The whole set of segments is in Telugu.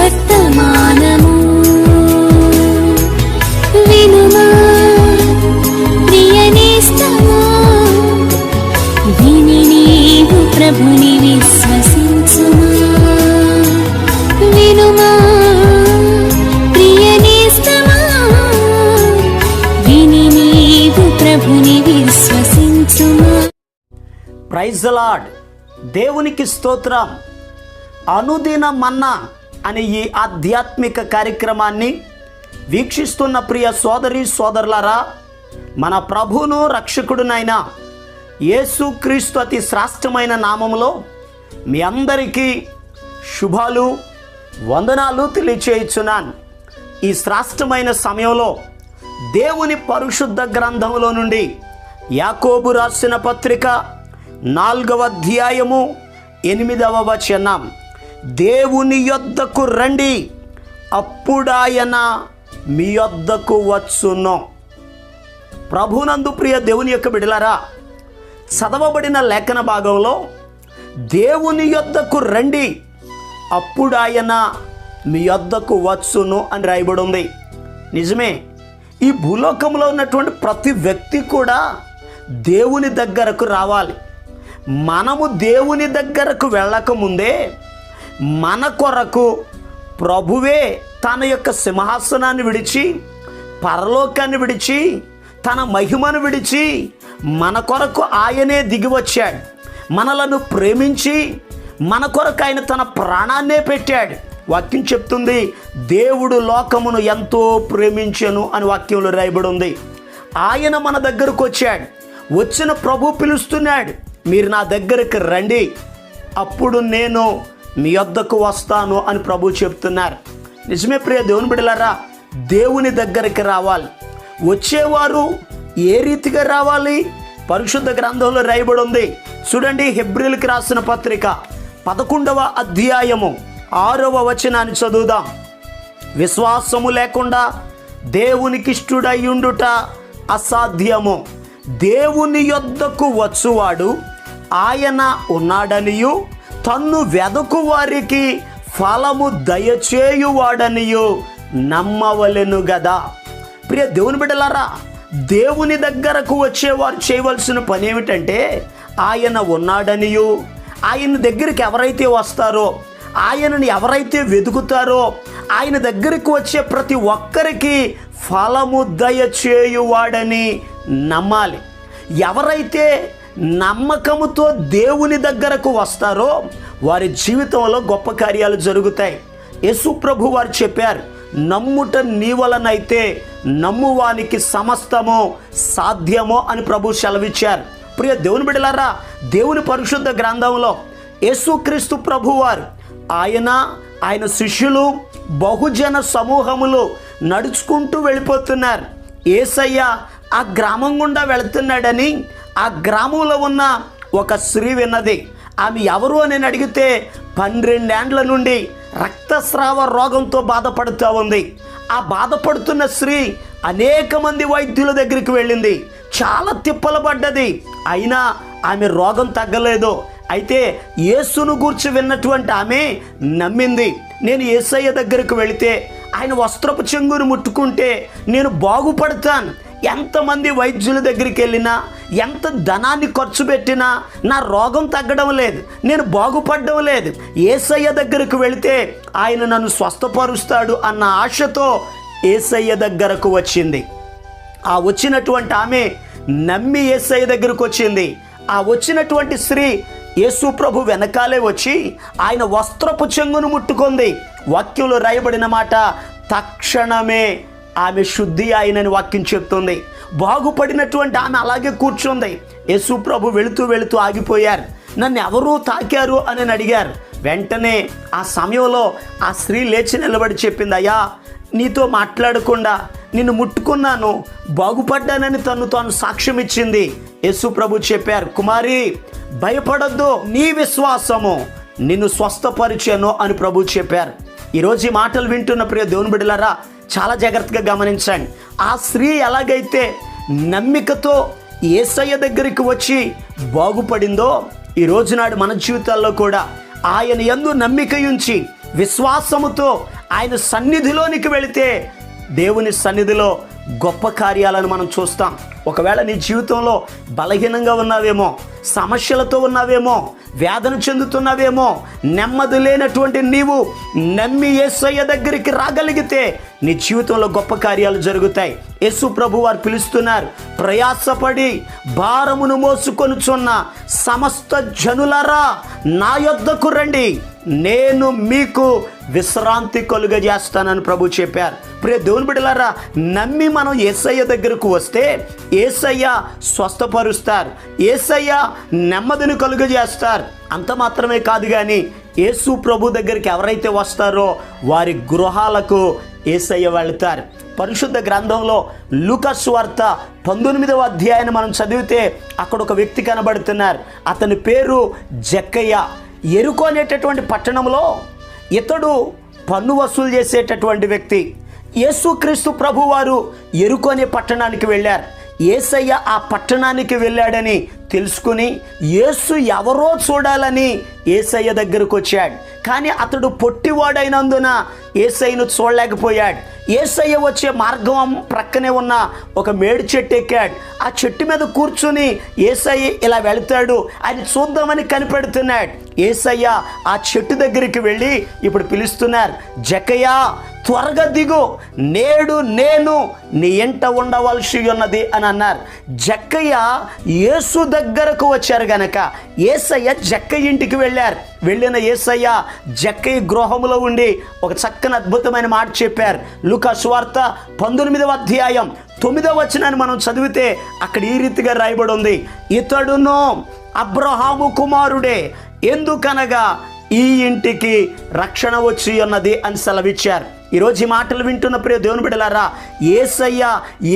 వర్తమానము వినుమా ప్రియనేస్తమా, విని నీవు ప్రభుని విశ్వసించుమా. వినుమా ప్రియనేస్తమా, విని నీవు ప్రభుని విశ్వసించుమా. Praise the lord. దేవునికి స్తోత్రం. అనుదిన మన్నా అనే ఈ ఆధ్యాత్మిక కార్యక్రమాన్ని వీక్షిస్తున్న ప్రియ సోదరి సోదరులారా, మన ప్రభువును రక్షకుడునైన యేసుక్రీస్తు అతి శ్రేష్టమైన నామములో మీ అందరికీ శుభాలు వందనాలు తెలియచేయుచున్నాను. ఈ శ్రేష్టమైన సమయంలో దేవుని పరిశుద్ధ గ్రంథములో నుండి యాకోబు రాసిన పత్రిక 4వ అధ్యాయము 8వ వచనం, దేవుని యొద్దకు రండి అప్పుడాయన మీ యొద్దకు వచ్చును. ప్రభునందు ప్రియ దేవుని యొక్క బిడ్డలారా, చదవబడిన లేఖన భాగంలో దేవుని యొద్దకు రండి అప్పుడాయన మీ యొద్దకు వచ్చును అని రాయబడి ఉంది. నిజమే, ఈ భూలోకంలో ఉన్నటువంటి ప్రతి వ్యక్తి కూడా దేవుని దగ్గరకు రావాలి. మనము దేవుని దగ్గరకు వెళ్ళకముందే మన కొరకు ప్రభువే తన యొక్క సింహాసనాన్ని విడిచి, పరలోకాన్ని విడిచి, తన మహిమను విడిచి మన కొరకు ఆయనే దిగి వచ్చాడు. మనలను ప్రేమించి మన కొరకు ఆయన తన ప్రాణాన్నే పెట్టాడు. వాక్యం చెప్తుంది, దేవుడు లోకమును ఎంతో ప్రేమించెను అని వాక్యంలో రాయబడి ఉంది. ఆయన మన దగ్గరకు వచ్చాడు. వచ్చిన ప్రభు పిలుస్తున్నాడు, మీరు నా దగ్గరికి రండి అప్పుడు నేను మీ వద్దకు వస్తాను అని ప్రభు చెప్తున్నారు. నిజమే ప్రియ దేవుని బిడ్డలారా, దేవుని దగ్గరికి రావాలి. వచ్చేవారు ఏ రీతిగా రావాలి? పరిశుద్ధ గ్రంథంలో రాయబడి ఉంది. చూడండి, హెబ్రీయులకు రాసిన పత్రిక 11వ అధ్యాయము 6వ వచనాన్ని చదువుదాం. విశ్వాసము లేకుండా దేవునికి ఇష్టుడయ్యుండుట అసాధ్యము. దేవుని యొద్దకు వచ్చువాడు ఆయన ఉన్నాడనియు, తన్ను వెదకు వారికి ఫలము దయచేయువాడనియు నమ్మవలెను గదా. ప్రియ దేవుని బిడ్డలారా, దేవుని దగ్గరకు వచ్చేవారు చేయవలసిన పని ఏమిటంటే, ఆయన ఉన్నాడనియు, ఆయన దగ్గరికి ఎవరైతే వస్తారో, ఆయనను ఎవరైతే వెతుకుతారో, ఆయన దగ్గరికి వచ్చే ప్రతి ఒక్కరికి ఫలము దయచేయువాడని నమ్మాలి. ఎవరైతే నమ్మకముతో దేవుని దగ్గరకు వస్తారో వారి జీవితంలో గొప్ప కార్యాలు జరుగుతాయి. యేసు ప్రభు వారు చెప్పారు, నమ్ముట నీ వలనైతే నమ్మువానికి సమస్తము సాధ్యమో అని ప్రభు సెలవిచ్చారు. ప్రియ దేవుని బిడ్డలారా, దేవుని పరిశుద్ధ గ్రంథంలో యేసుక్రీస్తు ప్రభు వారు ఆయన శిష్యులు బహుజన సమూహములు నడుచుకుంటూ వెళ్ళిపోతున్నారు. యేసయ్య ఆ గ్రామం గుండా వెళుతున్నాడని ఆ గ్రామంలో ఉన్న ఒక స్త్రీ విన్నది. ఆమె ఎవరు అని అడిగితే 12 ఏండ్ల నుండి రక్తస్రావ రోగంతో బాధపడుతూ ఉంది. ఆ బాధపడుతున్న స్త్రీ అనేక మంది వైద్యుల దగ్గరికి వెళ్ళింది. చాలా తిప్పలు పడ్డది, అయినా ఆమె రోగం తగ్గలేదు. అయితే యేసును గూర్చి విన్నటువంటి ఆమె నమ్మింది. నేను యేసయ్య దగ్గరికి వెళితే, ఆయన వస్త్రపు చెంగును ముట్టుకుంటే నేను బాగుపడతాను. ఎంతమంది వైద్యుల దగ్గరికి వెళ్ళినా, ఎంత ధనాన్ని ఖర్చు పెట్టినా నా రోగం తగ్గడం లేదు, నేను బాగుపడడం లేదు. యేసయ్య దగ్గరకు వెళితే ఆయన నన్ను స్వస్థపరుస్తాడు అన్న ఆశతో యేసయ్య దగ్గరకు వచ్చింది. ఆ వచ్చినటువంటి ఆమె నమ్మి యేసయ్య దగ్గరకు వచ్చింది. ఆ వచ్చినటువంటి స్త్రీ యేసు ప్రభు వెనకాలే వచ్చి ఆయన వస్త్రపు చెంగును ముట్టుకుంది. వాక్యంలో రాయబడిన మాట, తక్షణమే ఆమె శుద్ధి అయినని వాక్యం చెప్తుంది. బాగుపడినటువంటి ఆమె అలాగే కూర్చుంది. యేసు ప్రభు వెళుతూ ఆగిపోయారు. నన్ను ఎవరు తాకారు అని అడిగారు. వెంటనే ఆ సమయంలో ఆ స్త్రీ లేచి నిలబడి చెప్పింది, అయ్యా, నీతో మాట్లాడకుండా నిన్ను ముట్టుకున్నాను, బాగుపడ్డానని తాను సాక్ష్యం ఇచ్చింది. యేసు ప్రభు చెప్పారు, కుమారి భయపడొద్దు, నీ విశ్వాసము నిన్ను స్వస్థపరిచాను అని ప్రభు చెప్పారు. ఈరోజు ఈ మాటలు వింటున్న ప్రియ దేవుని బిడ్డలారా, చాలా జాగ్రత్తగా గమనించండి. ఆ స్త్రీ ఎలాగైతే నమ్మికతో యేసయ్య దగ్గరికి వచ్చి బాగుపడిందో, ఈ రోజునాడు మన జీవితాల్లో కూడా ఆయన యందు నమ్మిక ఉంచి విశ్వాసముతో ఆయన సన్నిధిలోనికి వెళితే దేవుని సన్నిధిలో గొప్ప కార్యాలను మనం చూస్తాం. ఒకవేళ నీ జీవితంలో బలహీనంగా ఉన్నావేమో, సమస్యలతో ఉన్నావేమో, వేదన చెందుతున్నావేమో, నెమ్మది లేనటువంటి నీవు నమ్మి యేసయ్య దగ్గరికి రాగలిగితే నీ జీవితంలో గొప్ప కార్యాలు జరుగుతాయి. యేసు ప్రభు వారు పిలుస్తున్నారు, ప్రయాసపడి భారమును మోసుకొనుచున్న సమస్త జనులారా నా యొద్దకు రండి, నేను మీకు విశ్రాంతి కలుగజేస్తానని ప్రభు చెప్పారు. ప్రియ దేవుని బిడ్డలారా, నమ్మి మనం యేసయ్య దగ్గరకు వస్తే యేసయ్య స్వస్థపరుస్తారు, యేసయ్య నెమ్మదిని కలుగజేస్తారు. అంత మాత్రమే కాదు, కానీ యేసు ప్రభు దగ్గరికి ఎవరైతే వస్తారో వారి గృహాలకు యేసయ్య వెళ్తారు. పరిశుద్ధ గ్రంథంలో లూకా సువార్త 19వ అధ్యాయాన్ని మనం చదివితే అక్కడ ఒక వ్యక్తి కనబడుతున్నారు. అతని పేరు జక్కయ్య. యెరికో అనేటటువంటి పట్టణంలో ఇతడు పన్ను వసూలు చేసేటటువంటి వ్యక్తి. యేసుక్రీస్తు ప్రభువారు యెరికో అనే పట్టణానికి వెళ్ళారు. యేసయ్య ఆ పట్టణానికి వెళ్ళాడని తెలుసుకుని యేసు ఎవరో చూడాలని యేసయ్య దగ్గరకు వచ్చాడు. కానీ అతడు పొట్టివాడైనందున యేసయ్యను చూడలేకపోయాడు. యేసయ్య వచ్చే మార్గం ప్రక్కనే ఉన్న ఒక మేడి చెట్టు ఎక్కాడు. ఆ చెట్టు మీద కూర్చుని యేసయ్య ఇలా వెళ్తాడు, ఆయన చూద్దామని కనిపెడుతున్నాడు. యేసయ్య ఆ చెట్టు దగ్గరికి వెళ్ళి ఇప్పుడు పిలుస్తున్నారు, జక్కయ్య త్వరగా దిగు, నేడు నేను నీ ఎంట ఉండవలసి ఉన్నది అని అన్నారు. జక్కయ్య యేసు దగ్గరకు వచ్చారు గనక యేసయ్య జక్కయ్య ఇంటికి వెళ్ళారు. వెళ్ళిన యేసయ్య జక్కయ్య గృహములో ఉండి ఒక చక్కని అద్భుతమైన మాట చెప్పారు. లూకా సువార్త 19వ అధ్యాయం 9వ వచనాన్ని మనం చదివితే అక్కడ ఈ రీతిగా రాయబడి ఉంది, ఇతడును అబ్రహాము కుమారుడే, ఎందుకనగా ఈ ఇంటికి రక్షణ వచ్చి ఉన్నది అని సెలవిచ్చారు. ఈరోజు ఈ మాటలు వింటున్న ప్రియ దేవుని బిడ్డలారా, యేసయ్య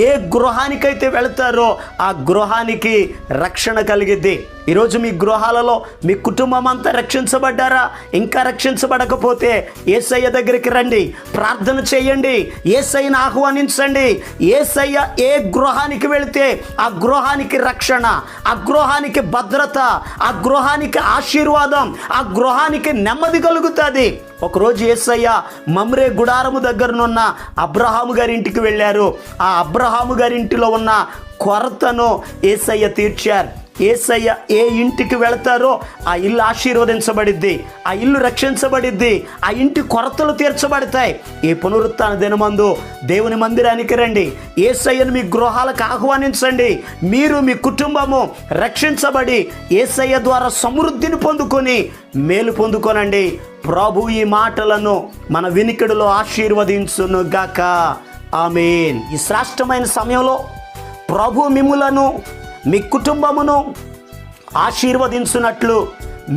ఏ గృహానికైతే వెళతారో ఆ గృహానికి రక్షణ కలిగిద్ది. ఈరోజు మీ గృహాలలో మీ కుటుంబం అంతా రక్షించబడ్డారా? ఇంకా రక్షించబడకపోతే యేసయ్య దగ్గరికి రండి, ప్రార్థన చేయండి, యేసయ్యను ఆహ్వానించండి. యేసయ్య ఏ గృహానికి వెళితే ఆ గృహానికి రక్షణ, ఆ గృహానికి భద్రత, ఆ గృహానికి ఆశీర్వాదం, ఆ గృహానికి నెమ్మది కలుగుతుంది. ఒకరోజు యేసయ్య మమ్రే గుడారము దగ్గరనున్న అబ్రహాము గారి ఇంటికి వెళ్ళారు. ఆ అబ్రహాము గారి ఇంటిలో ఉన్న కొరతను యేసయ్య తీర్చారు. యేసయ్య ఏ ఇంటికి వెళతారో ఆ ఇల్లు ఆశీర్వదించబడిద్ది, ఆ ఇల్లు రక్షించబడిద్ది, ఆ ఇంటి కొరతలు తీర్చబడతాయి. ఈ పునరుత్థాన దినమందు దేవుని మందిరానికి రండి, యేసయ్యను మీ గృహాలకు ఆహ్వానించండి. మీరు మీ కుటుంబము రక్షించబడి యేసయ్య ద్వారా సమృద్ధిని పొందుకొని మేలు పొందుకోనండి. ప్రభు ఈ మాటలను మన వినికిడిలో ఆశీర్వదించును గాక. ఆమేన్. ఈ శ్రేష్టమైన సమయంలో ప్రభు మిమ్ములను మీ కుటుంబమును ఆశీర్వదించున్నట్లు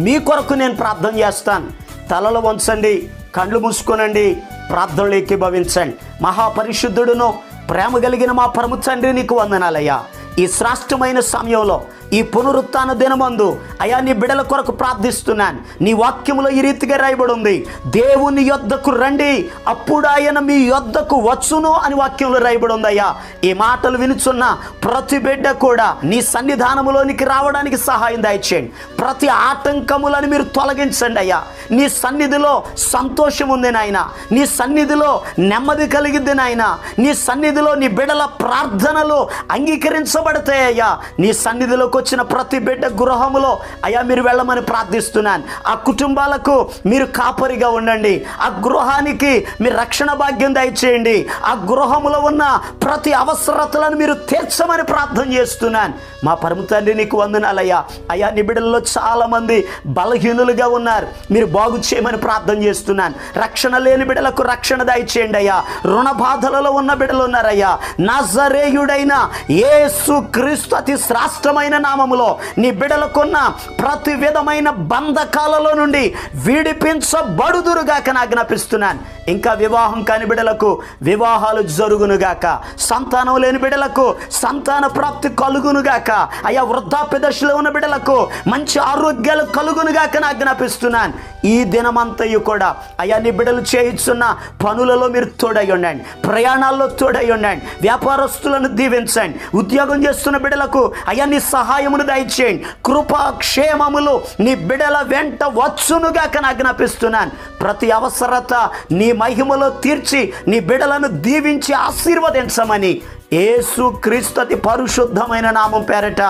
మీ కొరకు నేను ప్రార్థన చేస్తాను. తలలు వంచండి, కళ్ళు మూసుకోనండి, ప్రార్థనలు ఏకీభవించండి. మహాపరిశుద్ధుడును ప్రేమ కలిగిన మా పరమ తండ్రి, నీకు వందనాలయ్యా. ఈ శ్రేష్టమైన సమయంలో ఈ పునరుత్థాన దినమందు అయా నీ బిడ్డల కొరకు ప్రార్థిస్తున్నాను. నీ వాక్యములో ఈ రీతిగా రాయబడి ఉంది, దేవుని యొద్దకు రండి అప్పుడు ఆయన మీ యొద్దకు వచ్చును అని వాక్యంలో రాయబడి ఉంది. అయ్యా ఈ మాటలు వినుచున్న ప్రతి బిడ్డ కూడా నీ సన్నిధానములోనికి రావడానికి సహాయం దయచేయండి. ప్రతి ఆటంకములను మీరు తొలగించండి అయ్యా. నీ సన్నిధిలో సంతోషం ఉంది నాయన, నీ సన్నిధిలో నెమ్మది కలిగింది నాయన, నీ సన్నిధిలో నీ బిడ్డల ప్రార్థనలు అంగీకరించబడతాయి అయ్యా. నీ సన్నిధిలోకి వచ్చిన ప్రతి బిడ్డ గృహములో అయ్యా మీరు వెళ్ళమని ప్రార్థిస్తున్నాను. ఆ కుటుంబాలకు మీరు కాపరిగా ఉండండి, ఆ గృహానికి మీరు రక్షణ భాగ్యం దయచేయండి, ఆ గృహములో ఉన్న ప్రతి అవసరతలను మీరు తీర్చమని ప్రార్థన చేస్తున్నాను. మా పరమ తండ్రి నీకు వందనాలయ్యా. అయ్యా నీ బిడ్డల్లో చాలామంది బలహీనులుగా ఉన్నారు, మీరు బాగు చేయమని ప్రార్థన చేస్తున్నాను. రక్షణ లేని బిడ్డలకు రక్షణ దయచేయండి అయ్యా. రుణ బాధలలో ఉన్న బిడ్డలు ఉన్నారయ్యా. నజరేయుడైన యేసు క్రీస్తు అతి శ్రేష్టమైన నామములో నీ బిడ్డలకున్న ప్రతి విధమైన బంధకాలలో నుండి విడిపించబడుదురుగాక ఆజ్ఞాపిస్తున్నాను. ఇంకా వివాహం కాని బిడ్డలకు వివాహాలు జరుగునుగాక, సంతానం లేని బిడ్డలకు సంతాన ప్రాప్తి కలుగునుగాక, అయ్యా వృద్ధాప్య దశలో ఉన్న బిడ్డలకు మంచి ఆరోగ్యాలు కలుగునుగాక ఆజ్ఞాపిస్తున్నాను. ఈ దినమంతయు కూడా అయ్యా నీ బిడ్డలు చేయించున్న పనులలో మీరు తోడై ఉండండి, ప్రయాణాల్లో తోడై ఉండండి, వ్యాపారస్తులను దీవించండి, ఉద్యోగం చేస్తున్న బిడ్డలకు అయ్యా నీ సహాయం సహాయమును దయచేయండి. కృపాక్షేమములు నీ బిడల వెంట వచ్చునుగా ఆజ్ఞాపిస్తున్నాను. ప్రతి అవసరత నీ మహిమలో తీర్చి నీ బిడలను దీవించి ఆశీర్వదించమని యేసు క్రీస్తు అతి పరిశుద్ధమైన నామం పేరట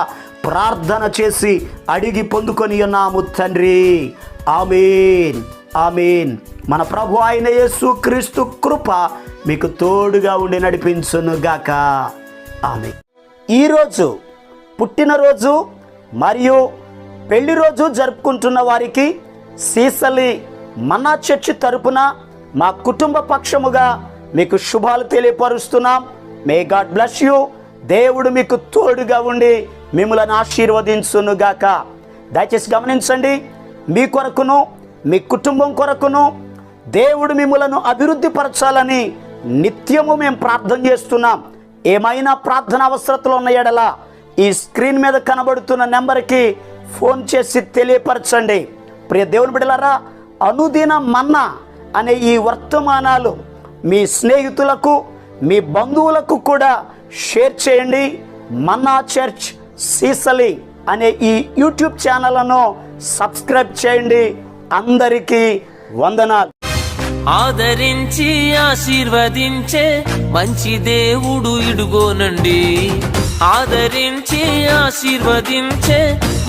ప్రార్థన చేసి అడిగి పొందుకొని ఉన్నాము తండ్రి. ఆమేన్, ఆమేన్. మన ప్రభు అయిన యేసు క్రీస్తు కృప మీకు తోడుగా ఉండి నడిపించునుగాక. ఆమేన్. ఈరోజు పుట్టినరోజు మరియు పెళ్లి రోజు జరుపుకుంటున్న వారికి సీసలి మన్నా చర్చి తరపున మా కుటుంబ పక్షముగా మీకు శుభాలు తెలియపరుస్తున్నాం. May God bless you. దేవుడు మీకు తోడుగా ఉండి మిమ్మల్ని ఆశీర్వదించునుగాక. దయచేసి గమనించండి, మీ కొరకును మీ కుటుంబం కొరకును దేవుడు మిమ్మలను అభివృద్ధి పరచాలని నిత్యము మేము ప్రార్థన చేస్తున్నాం. ఏమైనా ప్రార్థన అవసరతలు ఉన్న ఎడల ఈ స్క్రీన్ మీద కనబడుతున్న నెంబర్కి ఫోన్ చేసి తెలియపరచండి. ప్రియ దేవుని బిడ్డలారా, అనుదిన మన్నా అనే ఈ వర్తమానాలు మీ స్నేహితులకు మీ బంధువులకు కూడా షేర్ చేయండి. మన్నా చర్చ్ సీసలి అనే ఈ యూట్యూబ్ ఛానల్ను సబ్స్క్రైబ్ చేయండి. అందరికీ వందనాలు. ఆదరించి ఆశీర్వదించే మంచి దేవుడు ఇడుగోనండి. ఆదరించి ఆశీర్వదించే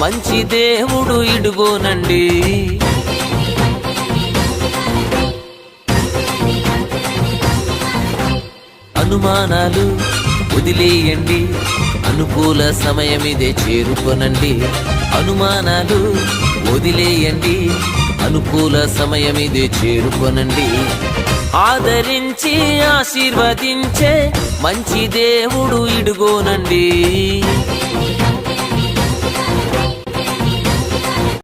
మంచి దేవుడు ఇడుగోనండి. అనుమానాలు వదిలేయండి, అనుకూల సమయం ఇదే చేరుకొనండి. అనుమానాలు వదిలేయండి, అనుకూల సమయం ఇదే చేరుకొనండి. ఆదరించి ఆశీర్వదించే మంచి దేవుడు ఇడుగోనండి.